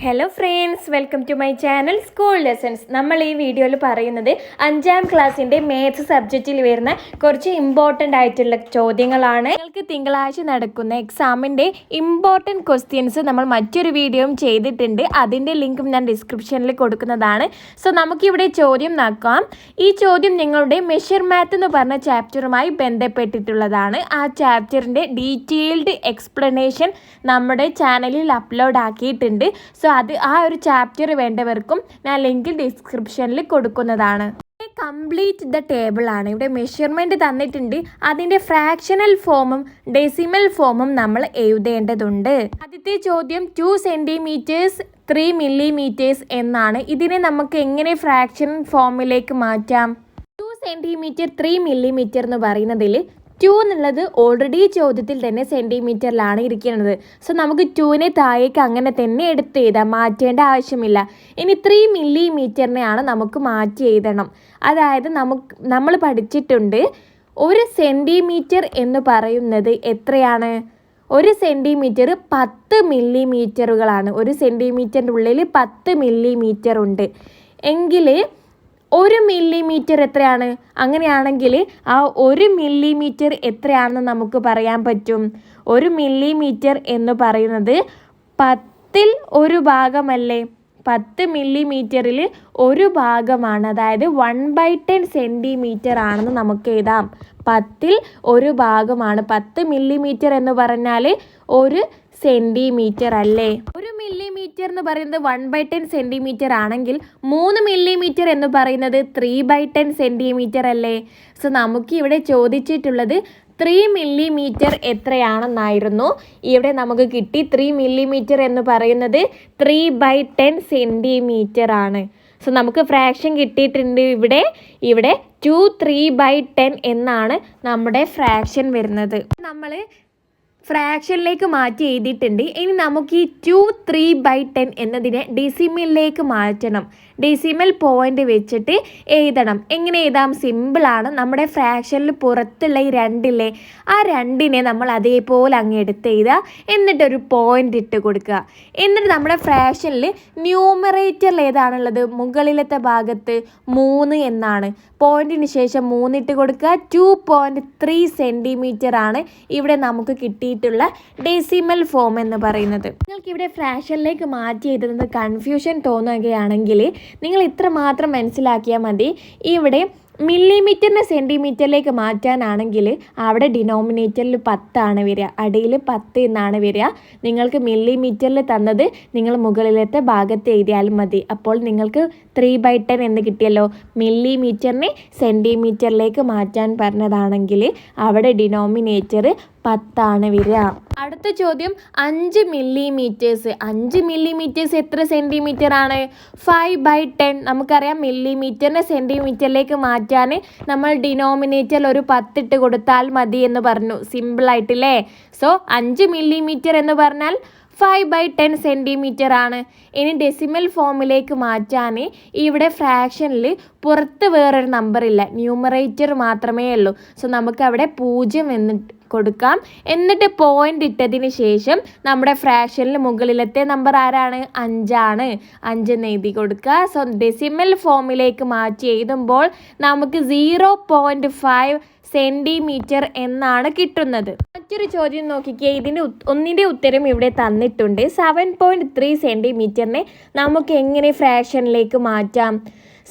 Hello friends, welcome to my channel school lessons. നമ്മൾ ഈ വീഡിയോയിൽ പറയുന്നത് 5ാം ക്ലാസ്സിൻ്റെ മാത്സ് സബ്ജക്റ്റിൽ വരുന്ന കുറച്ച് ഇമ്പോർട്ടൻ്റ് ആയിട്ടുള്ള ചോദ്യങ്ങളാണ്. നിങ്ങൾക്ക് തിങ്കളാഴ്ച നടക്കുന്ന എക്സാമിൻ്റെ ഇമ്പോർട്ടൻറ്റ് ക്വസ്റ്റ്യൻസ് നമ്മൾ മറ്റൊരു വീഡിയോയും ചെയ്തിട്ടുണ്ട്. അതിൻ്റെ ലിങ്കും ഞാൻ ഡിസ്ക്രിപ്ഷനിൽ കൊടുക്കുന്നതാണ്. സോ നമുക്കിവിടെ ചോദ്യം നോക്കാം. ഈ ചോദ്യം നിങ്ങളുടെ മെഷർ മാത്ത് എന്ന് പറഞ്ഞ ചാപ്റ്ററുമായി ബന്ധപ്പെട്ടിട്ടുള്ളതാണ്. ആ ചാപ്റ്ററിൻ്റെ ഡീറ്റെയിൽഡ് എക്സ്പ്ലനേഷൻ നമ്മുടെ ചാനലിൽ അപ്ലോഡ് ആക്കിയിട്ടുണ്ട്. സോ ആ ഒരു ചാപ്റ്റർ വേണ്ടവർക്കും ഞാൻ ലിങ്ക് ഡിസ്ക്രിപ്ഷനിൽ കൊടുക്കുന്നതാണ്. കംപ്ലീറ്റ് ദ ടേബിൾ ആണ്. ഇവിടെ മെഷർമെൻറ്റ് തന്നിട്ടുണ്ട്. അതിൻ്റെ ഫ്രാക്ഷണൽ ഫോമും ഡെസിമൽ ഫോമും നമ്മൾ എഴുതേണ്ടതുണ്ട്. ആദ്യത്തെ ചോദ്യം 2 സെൻറ്റിമീറ്റേഴ്സ് 3 മില്ലിമീറ്റേഴ്സ് എന്നാണ്. ഇതിനെ നമുക്ക് എങ്ങനെ ഫ്രാക്ഷൻ ഫോമിലേക്ക് മാറ്റാം? 2 സെൻറ്റിമീറ്റർ 3 മില്ലിമീറ്റർ എന്ന് പറയുന്നതിൽ 2 എന്നുള്ളത് ഓൾറെഡി ചോദ്യത്തിൽ തന്നെ സെൻറ്റിമീറ്ററിലാണ് ഇരിക്കുന്നത്. സോ നമുക്ക് 2നെ താഴേക്ക് അങ്ങനെ തന്നെ എടുത്ത് എഴുതാം, മാറ്റേണ്ട ആവശ്യമില്ല. ഇനി 3 മില്ലിമീറ്ററിനെയാണ് നമുക്ക് മാറ്റി എഴുതണം. അതായത് നമ്മൾ പഠിച്ചിട്ടുണ്ട് 1 സെൻറ്റിമീറ്റർ എന്ന് പറയുന്നത് എത്രയാണ്? 1 സെൻറ്റിമീറ്റർ 10 മില്ലിമീറ്ററുകളാണ്. 1 സെൻറ്റിമീറ്ററിൻ്റെ ഉള്ളിൽ 10 മില്ലിമീറ്റർ ഉണ്ട് എങ്കിൽ 1 മില്ലിമീറ്റർ എത്രയാണ്? അങ്ങനെയാണെങ്കിൽ ആ 1 മില്ലിമീറ്റർ എത്രയാണെന്ന് നമുക്ക് പറയാൻ പറ്റും. 1 മില്ലിമീറ്റർ എന്ന് പറയുന്നത് 10ൽ ഒരു ഭാഗമല്ലേ? 10 മില്ലിമീറ്ററിൽ ഒരു ഭാഗമാണ്. അതായത് 1/10 സെൻറ്റിമീറ്റർ ആണെന്ന് നമുക്ക് എഴുതാം. 10ൽ ഒരു ഭാഗമാണ്. 10 മില്ലിമീറ്റർ എന്ന് പറഞ്ഞാൽ 1 സെൻറ്റിമീറ്റർ അല്ലേ? 1 മില്ലിമീറ്റർ എന്ന് പറയുന്നത് 1/10 സെൻറ്റിമീറ്റർ ആണെങ്കിൽ 3 മില്ലിമീറ്റർ എന്ന് പറയുന്നത് 3/10 സെൻറ്റിമീറ്റർ അല്ലേ? സോ നമുക്ക് ഇവിടെ ചോദിച്ചിട്ടുള്ളത് 3 മില്ലിമീറ്റർ എത്രയാണെന്നായിരുന്നു. ഇവിടെ നമുക്ക് കിട്ടി 3 മില്ലിമീറ്റർ എന്ന് പറയുന്നത് 3/10 സെൻറ്റിമീറ്റർ ആണ്. സോ നമുക്ക് ഫ്രാക്ഷൻ കിട്ടിയിട്ടുണ്ട്. ഇവിടെ 2 3/10 എന്നാണ് നമ്മുടെ ഫ്രാക്ഷൻ വരുന്നത്. നമ്മൾ ഫ്രാക്ഷനിലേക്ക് മാറ്റി എഴുതിയിട്ടുണ്ട്. ഇനി നമുക്ക് ഈ 2 3/10 എന്നതിനെ ഡെസിമലിലേക്ക് മാറ്റണം. ഡെസിമൽ പോയിന്റ് വെച്ചിട്ട് എഴുതണം. എങ്ങനെ എഴുതാം? സിമ്പിളാണ്. നമ്മുടെ ഫ്രാക്ഷനിൽ പുറത്തുള്ള ഈ 2 ആ 2നെ നമ്മൾ അതേപോലെ അങ്ങ് എടുത്ത് എഴുതുക. എന്നിട്ടൊരു പോയിന്റ് ഇട്ട് കൊടുക്കുക. എന്നിട്ട് നമ്മുടെ ഫ്രാക്ഷനിൽ ന്യൂമറേറ്ററിൽ ഏതാണുള്ളത്? മുകളിലത്തെ ഭാഗത്ത് 3 എന്നാണ്. പോയിന്റിന് ശേഷം 3 ഇട്ട് കൊടുക്കുക. 2.3 സെൻറ്റിമീറ്റർ ആണ് ഇവിടെ നമുക്ക് കിട്ടിയിട്ടുള്ള ഡെസിമൽ ഫോം എന്ന് പറയുന്നത്. നിങ്ങൾക്ക് ഇവിടെ ഫ്രാക്ഷനിലേക്ക് മാറ്റി എഴുതുന്നത് കൺഫ്യൂഷൻ തോന്നുകയാണെങ്കിൽ നിങ്ങൾ ഇത്ര മാത്രം മനസ്സിലാക്കിയാൽ മതി. ഇവിടെ മില്ലിമീറ്ററിനെ സെൻറ്റിമീറ്ററിലേക്ക് മാറ്റാനാണെങ്കിൽ അവിടെ ഡിനോമിനേറ്ററിൽ 10 ആണ് വരിക, അടിയിൽ 10 എന്നാണ് വരിക. നിങ്ങൾക്ക് മില്ലിമീറ്ററിൽ തന്നത് നിങ്ങൾ മുകളിലത്തെ ഭാഗത്ത് എഴുതിയാലും മതി. അപ്പോൾ നിങ്ങൾക്ക് 3/10 എന്ന് കിട്ടിയല്ലോ. മില്ലിമീറ്ററിനെ സെൻറ്റിമീറ്ററിലേക്ക് മാറ്റാൻ പറഞ്ഞതാണെങ്കിൽ അവിടെ ഡിനോമിനേറ്റർ 10 ആണ് വരിക. അടുത്ത ചോദ്യം 5 മില്ലിമീറ്റേഴ്സ്. 5 മില്ലിമീറ്റേഴ്സ് എത്ര സെൻറ്റിമീറ്റർ ആണ്? 5/10. നമുക്കറിയാം മില്ലിമീറ്ററിനെ സെൻറ്റിമീറ്ററിലേക്ക് മാറ്റാൻ നമ്മൾ ഡിനോമിനേറ്ററിൽ ഒരു 10 ഇട്ട് കൊടുത്താൽ മതി എന്ന് പറഞ്ഞു. സിമ്പിളായിട്ടില്ലേ? സോ 5 മില്ലിമീറ്റർ എന്ന് പറഞ്ഞാൽ 5/10 സെൻറ്റിമീറ്റർ ആണ്. ഇനി ഡെസിമൽ ഫോമിലേക്ക് മാറ്റാൻ ഇവിടെ ഫ്രാക്ഷനിൽ പുറത്ത് വേറൊരു നമ്പർ ഇല്ല, ന്യൂമറേറ്റർ മാത്രമേ ഉള്ളൂ. സോ നമുക്ക് അവിടെ 0 എന്ന് കൊടുക്കാം. എന്നിട്ട് പോയിന്റ് ഇട്ടതിന് ശേഷം നമ്മുടെ ഫ്രാക്ഷനിൽ മുകളിലത്തെ നമ്പർ ആരാണ്? 5 ആണ്. 5 എന്ന് എഴുതി കൊടുക്കുക. സോ ഡെസിമൽ ഫോമിലേക്ക് മാറ്റി എഴുതുമ്പോൾ നമുക്ക് 0.5 സെൻറ്റിമീറ്റർ എന്നാണ് കിട്ടുന്നത്. മറ്റൊരു ചോദ്യം നോക്കിക്കേ. ഒന്നിൻ്റെ ഉത്തരം ഇവിടെ തന്നിട്ടുണ്ട്. 7.3 സെൻറ്റിമീറ്ററിനെ നമുക്ക് എങ്ങനെ ഫ്രാക്ഷനിലേക്ക് മാറ്റാം?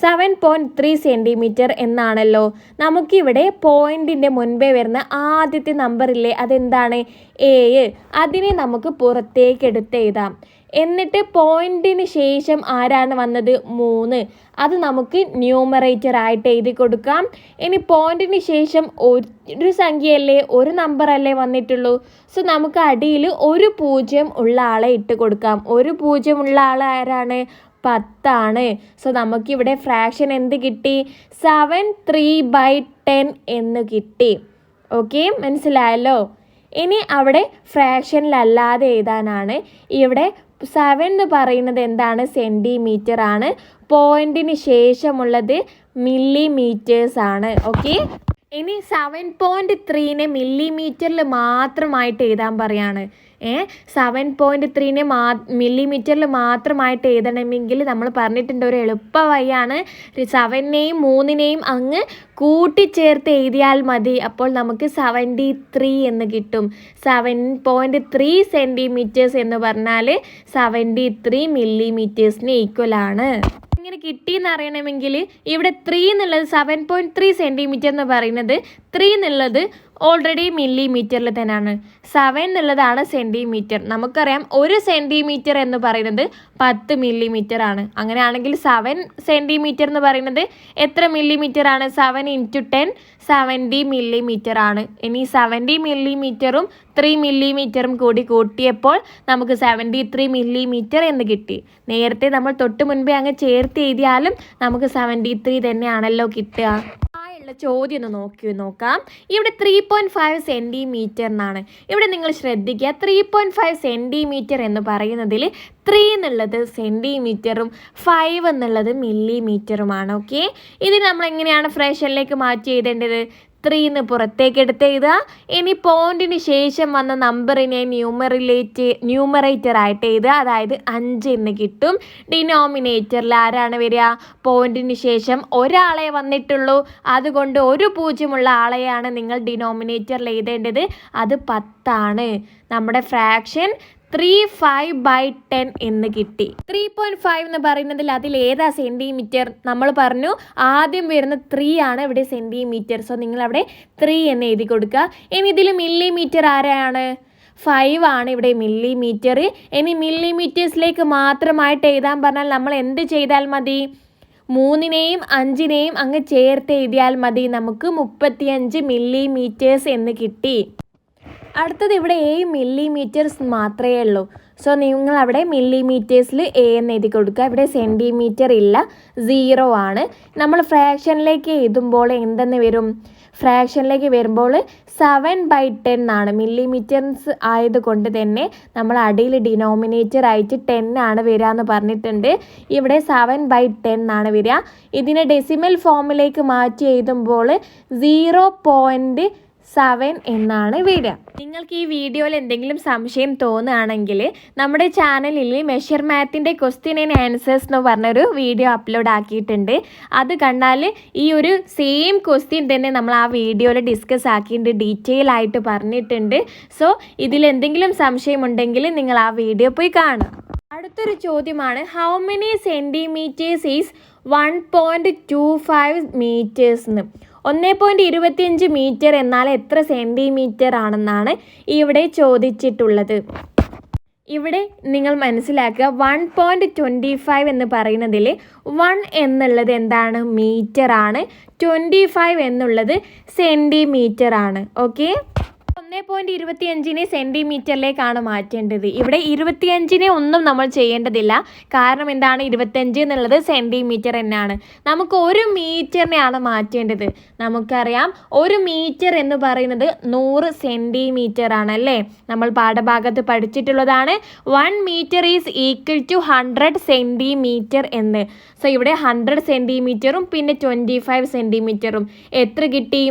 7.3 സെൻറ്റിമീറ്റർ എന്നാണല്ലോ. നമുക്കിവിടെ പോയിന്റിൻ്റെ മുൻപേ വരുന്ന ആദ്യത്തെ നമ്പർ ഇല്ലേ, അതെന്താണ്? 7. അതിനെ നമുക്ക് പുറത്തേക്ക് എടുത്ത് എഴുതാം. എന്നിട്ട് പോയിന്റിന് ശേഷം ആരാണ് വന്നത്? 3. അത് നമുക്ക് ന്യൂമറേറ്റർ ആയിട്ട് എഴുതി കൊടുക്കാം. ഇനി പോയിന്റിന് ശേഷം ഒരു സംഖ്യയല്ലേ, ഒരു നമ്പർ അല്ലേ വന്നിട്ടുള്ളൂ. സോ നമുക്ക് അടിയിൽ ഒരു 0 ഉള്ള ആളെ ഇട്ട് കൊടുക്കാം. ഒരു 0 ഉള്ള ആൾ ആരാണ്? 10 ആണ്. സോ നമുക്കിവിടെ ഫ്രാക്ഷൻ എന്ത് കിട്ടി? 7 3/10 എന്ന് കിട്ടി. ഓക്കെ, മനസ്സിലായല്ലോ? ഇനി അവിടെ ഫ്രാക്ഷനിലല്ലാതെ എഴുതാനാണ്. ഇവിടെ 7 എന്ന് പറയുന്നത് എന്താണ്? സെൻറ്റിമീറ്റർ ആണ്. പോയിന്റിന് ശേഷമുള്ളത് മില്ലിമീറ്റേഴ്സ് ആണ്. ഓക്കെ, ഇനി 7.3നെ മില്ലിമീറ്ററിൽ മാത്രമായിട്ട് എഴുതാൻ പറയാണ്. 7.3നെ മില്ലിമീറ്ററിൽ മാത്രമായിട്ട് എഴുതണമെങ്കിൽ നമ്മൾ പറഞ്ഞിട്ടുണ്ട് ഒരു എളുപ്പ വഴിയാണ്. 7നെയും 3നെയും അങ്ങ് കൂട്ടിച്ചേർത്ത് എഴുതിയാൽ മതി. അപ്പോൾ നമുക്ക് 73 എന്ന് കിട്ടും. 7.3 സെൻറ്റിമീറ്റേഴ്സ് എന്ന് പറഞ്ഞാൽ 73 മില്ലിമീറ്റേഴ്സിന് ഈക്വൽ ആണ്. ഇങ്ങനെ കിട്ടിയെന്ന് അറിയണമെങ്കിൽ ഇവിടെ 3 എന്നുള്ളത് 7.3 സെൻറ്റിമീറ്റർ എന്ന് പറയുന്നത് 3 എന്നുള്ളത് ഓൾറെഡി മില്ലിമീറ്ററിൽ തന്നെയാണ്. 7 എന്നുള്ളതാണ് സെൻറ്റിമീറ്റർ. നമുക്കറിയാം 1 സെൻറ്റിമീറ്റർ എന്ന് പറയുന്നത് 10 മില്ലിമീറ്റർ ആണ്. അങ്ങനെയാണെങ്കിൽ 7 സെൻറ്റിമീറ്റർ എന്ന് പറയുന്നത് എത്ര മില്ലിമീറ്റർ ആണ്? 7 × 10 70 മില്ലിമീറ്റർ ആണ്. ഇനി 70 മില്ലിമീറ്ററും 3 മില്ലിമീറ്ററും കൂടി കൂട്ടിയപ്പോൾ നമുക്ക് 73 മില്ലിമീറ്റർ എന്ന് കിട്ടി. നേരത്തെ നമ്മൾ തൊട്ട് മുൻപേ അങ്ങ് ചേർത്ത് എഴുതിയാലും നമുക്ക് 73 തന്നെയാണല്ലോ കിട്ടുക. ചോദ്യം ഒന്ന് നോക്കാം. ഇവിടെ 3.5 സെൻറ്റിമീറ്റർ എന്നാണ്. ഇവിടെ നിങ്ങൾ ശ്രദ്ധിക്കുക, 3.5 സെൻറ്റിമീറ്റർ എന്ന് പറയുന്നതിൽ 3 എന്നുള്ളത് സെൻറ്റിമീറ്ററും 5 എന്നുള്ളത് മില്ലിമീറ്ററുമാണ്. ഓക്കെ, ഇത് നമ്മൾ എങ്ങനെയാണ് ഫ്രാക്ഷനിലേക്ക് മാറ്റി എഴുതേണ്ടത്? 3 പുറത്തേക്ക് എടുത്ത് എഴുതുക. ഇനി പോയിന്റിന് ശേഷം വന്ന നമ്പറിനെ ന്യൂമറേറ്റർ ആയിട്ട് എഴുതുക. അതായത് 5 എന്ന് കിട്ടും. ഡിനോമിനേറ്ററിൽ ആരാണ് വരിക? പോയിന്റിന് ശേഷം ഒരാളെ വന്നിട്ടുള്ളൂ. അതുകൊണ്ട് 1 പൂജ്യമുള്ള ആളെയാണ് നിങ്ങൾ ഡിനോമിനേറ്ററിൽ എഴുതേണ്ടത്. അത് 10 ആണ്. നമ്മുടെ ഫ്രാക്ഷൻ 3/5/10 എന്ന് കിട്ടി. 3.5 എന്ന് പറയുന്നതിൽ അതിൽ ഏതാ സെൻറ്റിമീറ്റർ? നമ്മൾ പറഞ്ഞു ആദ്യം വരുന്ന 3 ആണ് ഇവിടെ സെൻറ്റിമീറ്റർ. സോ നിങ്ങൾ അവിടെ 3 എന്ന് എഴുതി കൊടുക്കുക. ഇനി ഇതിൽ മില്ലിമീറ്റർ ആരാണ്? 5 ആണ് ഇവിടെ മില്ലിമീറ്റർ. ഇനി മില്ലിമീറ്റേഴ്സിലേക്ക് മാത്രമായിട്ട് എഴുതാൻ പറഞ്ഞാൽ നമ്മൾ എന്ത് ചെയ്താൽ മതി? 3നെയും 5നെയും അങ്ങ് ചേർത്ത് എഴുതിയാൽ മതി. നമുക്ക് 35 മില്ലിമീറ്റേഴ്സ് എന്ന് കിട്ടി. അടുത്തത് ഇവിടെ 7 മില്ലിമീറ്റേഴ്സ് മാത്രമേ ഉള്ളൂ. സോ നിങ്ങൾ അവിടെ മില്ലിമീറ്റേഴ്സിൽ എന്ന് എഴുതി കൊടുക്കുക. ഇവിടെ സെൻറ്റിമീറ്റർ ഇല്ല, 0 ആണ്. നമ്മൾ ഫ്രാക്ഷനിലേക്ക് എഴുതുമ്പോൾ എന്തെന്ന് വരും? ഫ്രാക്ഷനിലേക്ക് വരുമ്പോൾ 7/10 ആണ്. മില്ലിമീറ്റേഴ്സ് ആയതുകൊണ്ട് തന്നെ നമ്മൾ അടിയിൽ ഡിനോമിനേറ്റർ ആയിട്ട് 10 ആണ് വരിക എന്ന് പറഞ്ഞിട്ടുണ്ട്. ഇവിടെ 7/10 ആണ് വരിക. ഇതിനെ ഡെസിമൽ ഫോമിലേക്ക് മാറ്റി എഴുതുമ്പോൾ 0.7 എന്നാണ് വരിക. നിങ്ങൾക്ക് ഈ വീഡിയോയിൽ എന്തെങ്കിലും സംശയം തോന്നുകയാണെങ്കിൽ നമ്മുടെ ചാനലിൽ മെഷർ മാത്തിൻ്റെ ക്വസ്റ്റ്യൻ ആൻഡ് ആൻസേഴ്സ് എന്ന് പറഞ്ഞൊരു വീഡിയോ അപ്ലോഡ് ആക്കിയിട്ടുണ്ട്. അത് കണ്ടാൽ ഈ ഒരു സെയിം ക്വസ്റ്റ്യൻ തന്നെ നമ്മൾ ആ വീഡിയോയിൽ ഡിസ്കസ് ആക്കിയിട്ട് ഡീറ്റെയിൽ ആയിട്ട് പറഞ്ഞിട്ടുണ്ട്. സോ ഇതിൽ എന്തെങ്കിലും സംശയമുണ്ടെങ്കിൽ നിങ്ങൾ ആ വീഡിയോ പോയി കാണുക. അടുത്തൊരു ചോദ്യമാണ്, how many centimetres is 1.25 metres എന്ന്. 1.25 മീറ്റർ എന്നാൽ എത്ര സെൻറ്റിമീറ്റർ ആണെന്നാണ് ഇവിടെ ചോദിച്ചിട്ടുള്ളത്. ഇവിടെ നിങ്ങൾ മനസ്സിലാക്കുക, 1.25 എന്ന് പറയുന്നതിൽ 1 എന്നുള്ളത് എന്താണ്? മീറ്റർ ആണ്. 25 എന്നുള്ളത് സെൻറ്റിമീറ്റർ ആണ്. ഓക്കെ, 1.25നെ സെൻറ്റിമീറ്ററിലേക്കാണ് മാറ്റേണ്ടത്. ഇവിടെ 25നെ ഒന്നും നമ്മൾ ചെയ്യേണ്ടതില്ല. കാരണം എന്താണ്? 25 എന്നുള്ളത് സെൻറ്റിമീറ്റർ തന്നെയാണ്. നമുക്ക് 1 മീറ്ററിനെയാണ് മാറ്റേണ്ടത്. നമുക്കറിയാം 1 മീറ്റർ എന്ന് പറയുന്നത് 100 സെൻറ്റിമീറ്റർ ആണ് അല്ലേ? നമ്മൾ പാഠഭാഗത്ത് പഠിച്ചിട്ടുള്ളതാണ് 1 metre is equal to 100 centimetre എന്ന്. സോ ഇവിടെ 100 സെൻറ്റിമീറ്ററും പിന്നെ 25 സെൻറ്റിമീറ്ററും എത്ര കിട്ടി?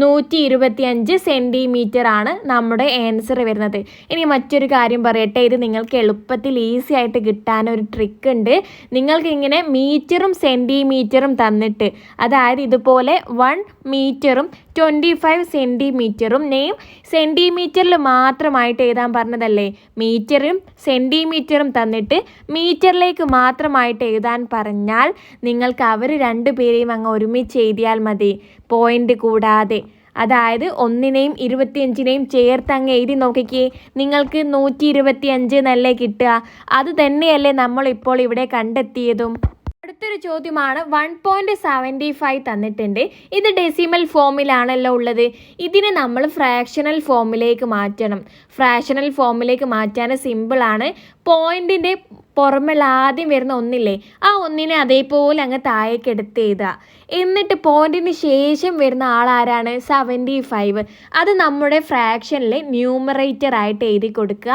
125 സെൻറ്റിമീറ്റർ ആണ് നമ്മുടെ ആൻസർ വരുന്നത്. ഇനി മറ്റൊരു കാര്യം പറയട്ടെ, ഇത് നിങ്ങൾക്ക് എളുപ്പത്തിൽ ഈസി ആയിട്ട് കിട്ടാനൊരു ട്രിക്ക് ഉണ്ട്. നിങ്ങൾക്ക് ഇങ്ങനെ മീറ്ററും സെൻറ്റിമീറ്ററും തന്നിട്ട്, അതായത് ഇതുപോലെ 1 മീറ്ററും 25 സെൻറ്റിമീറ്ററും നെയിം സെൻറ്റിമീറ്ററിൽ മാത്രമായിട്ട് എഴുതാൻ പറഞ്ഞതല്ലേ? മീറ്ററും സെൻറ്റിമീറ്ററും തന്നിട്ട് മീറ്ററിലേക്ക് മാത്രമായിട്ട് എഴുതാൻ പറഞ്ഞാൽ നിങ്ങൾക്ക് അവർ രണ്ടുപേരെയും അങ്ങ് ഒരുമിച്ച് എഴുതിയാൽ മതി, പോയിന്റ് കൂടാതെ. അതായത് 1നെയും 25നെയും ചേർത്ത് അങ്ങ് എഴുതി നോക്കിക്കേ, നിങ്ങൾക്ക് 125 എന്നല്ലേ കിട്ടുക. അത് തന്നെയല്ലേ നമ്മളിപ്പോൾ ഇവിടെ കണ്ടെത്തിയതും. അടുത്തൊരു ചോദ്യമാണ്, 1.75 തന്നിട്ടുണ്ട്. ഇത് ഡെസിമൽ ഫോമിലാണല്ലോ ഉള്ളത്. ഇതിനെ നമ്മൾ ഫ്രാക്ഷണൽ ഫോമിലേക്ക് മാറ്റണം. ഫ്രാക്ഷണൽ ഫോമിലേക്ക് മാറ്റാൻ സിമ്പിളാണ്. പോയിന്റിൻ്റെ പുറമെയുള്ള ആദ്യം വരുന്ന ഒന്നില്ലേ, ആ ഒന്നിനെ അതേപോലെ അങ്ങ് താഴേക്ക് എടുത്ത് എഴുതുക. എന്നിട്ട് പോയിന്റിന് ശേഷം വരുന്ന ആളാരാണ്? 75. അത് നമ്മുടെ ഫ്രാക്ഷനിൽ ന്യൂമറേറ്റർ ആയിട്ട് എഴുതി കൊടുക്കുക.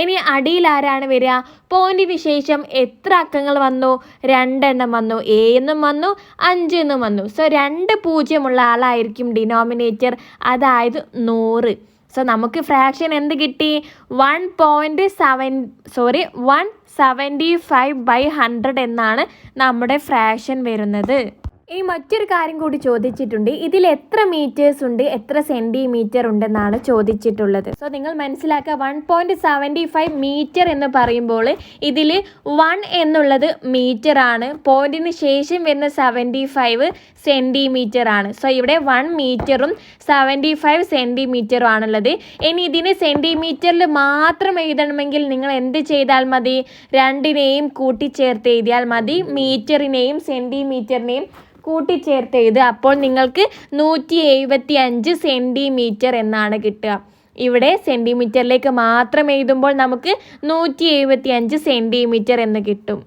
ഇനി അടിയിൽ ആരാണ് വരിക? പോയിന്റിന് ശേഷം എത്ര അക്കങ്ങൾ വന്നു? 2 എണ്ണം വന്നു. 7 എന്നും വന്നു, 5 എന്നും വന്നു. സോ 2 പൂജ്യമുള്ള ആളായിരിക്കും ഡിനോമിനേറ്റർ, അതായത് 100. സോ നമുക്ക് ഫ്രാക്ഷൻ എന്ത് കിട്ടി? 175/100 എന്നാണ് നമ്മുടെ ഫ്രാക്ഷൻ വരുന്നത്. ഈ മറ്റൊരു കാര്യം കൂടി ചോദിച്ചിട്ടുണ്ട്, ഇതിൽ എത്ര മീറ്റേഴ്സ് ഉണ്ട്, എത്ര സെൻറ്റിമീറ്റർ ഉണ്ടെന്നാണ് ചോദിച്ചിട്ടുള്ളത്. സോ നിങ്ങൾ മനസ്സിലാക്കുക, 1.75 മീറ്റർ എന്ന് പറയുമ്പോൾ ഇതിൽ 1 എന്നുള്ളത് മീറ്റർ ആണ്, പോയിന്റിന് ശേഷം വരുന്ന 75 സെൻറ്റിമീറ്റർ ആണ്. സോ ഇവിടെ 1 മീറ്ററും 75 സെൻറ്റിമീറ്ററും ആണുള്ളത്. ഇനി ഇതിന് സെൻറ്റിമീറ്ററിൽ മാത്രം എഴുതണമെങ്കിൽ നിങ്ങൾ എന്ത് ചെയ്താൽ മതി? രണ്ടിനെയും കൂട്ടിച്ചേർത്ത് എഴുതിയാൽ മതി. മീറ്ററിനെയും സെൻറ്റിമീറ്ററിനെയും കൂട്ടിച്ചേർത്ത് എഴുതുക. അപ്പോൾ നിങ്ങൾക്ക് 175 സെൻറ്റിമീറ്റർ എന്നാണ് കിട്ടുക. ഇവിടെ സെൻറ്റിമീറ്ററിലേക്ക് മാത്രം എഴുതുമ്പോൾ നമുക്ക് 175 സെൻറ്റിമീറ്റർ എന്ന് കിട്ടും.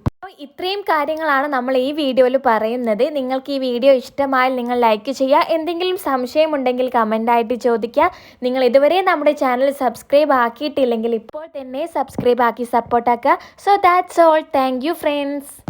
ഇത്രയും കാര്യങ്ങളാണ് നമ്മൾ ഈ വീഡിയോയിൽ പറയുന്നത്. നിങ്ങൾക്ക് ഈ വീഡിയോ ഇഷ്ടമായാൽ നിങ്ങൾ ലൈക്ക് ചെയ്യുക. എന്തെങ്കിലും സംശയമുണ്ടെങ്കിൽ കമൻ്റായിട്ട് ചോദിക്കുക. നിങ്ങൾ ഇതുവരെ നമ്മുടെ ചാനൽ സബ്സ്ക്രൈബ് ആക്കിയിട്ടില്ലെങ്കിൽ ഇപ്പോൾ തന്നെ സബ്സ്ക്രൈബ് ആക്കി സപ്പോർട്ടാക്കുക. So that's all. Thank you friends.